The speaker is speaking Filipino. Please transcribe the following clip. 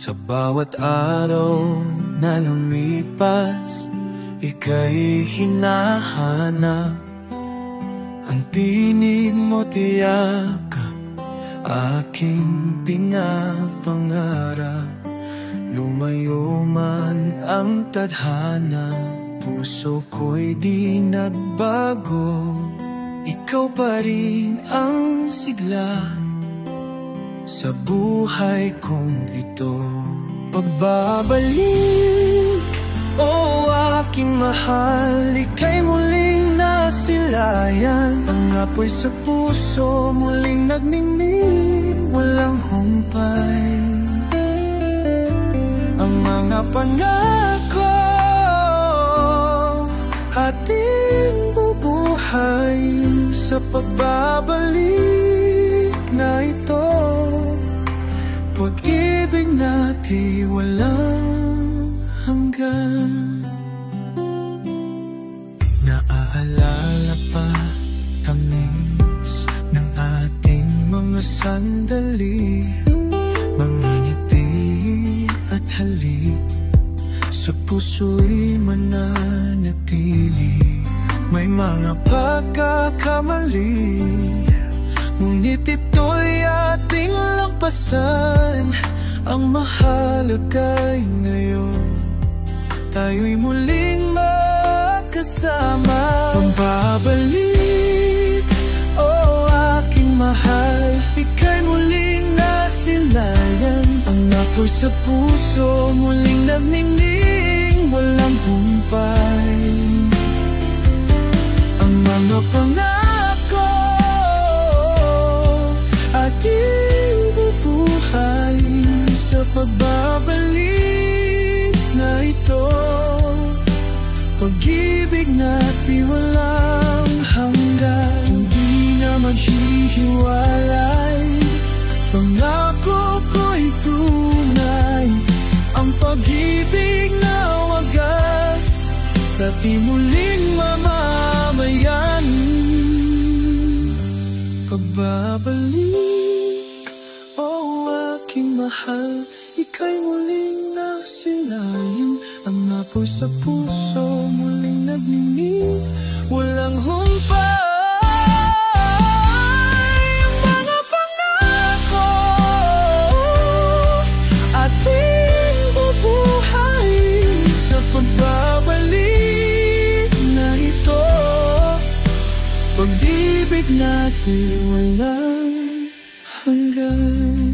Sa bawat araw na lumipas, ika'y hinahanap. Ang tinig mo tiyak, aking pinapangarap. Lumayo man ang tadhana, puso ko'y di nagbago. Ikaw pa rin ang sigla sa buhay kong ito. Pagbabalik, oh aking mahal, ika'y muling nasilayan. Ang apoy sa puso muling nagningning, walang humpay. Ang mga pangako ating bubuhay sa pagbabalik na ito. Pag-ibig natin walang hanggan. Naaalala pa tamis ng ating mga sandali, mga ngiti at halik sa puso'y mananatili. May mga pagkakamali, ngunit ito'y ating lampasan. Ang mahalaga'y ngayon, tayo'y muling magkasama. Pagbabalik, oh aking mahal, ika'y muling nasilayan. Ang apoy sa puso muling nagningning, walang humpay. Ang mga pangako ating bubuhay sa pagbabalik na ito. Pag-ibig natin walang hanggan, hindi na maghihiwalay. Pangako ko'y tunay, ang pag-ibig na wagas sa timuling mamamayan. Pagbabalik, oh aking mahal, ika'y muling nasilayan. Ang apoy sa puso muling nagningning, walang humpay. Ang mga pangako ating bubuhay sa pagbabalik na ito. Pag-ibig natin walang hanggan.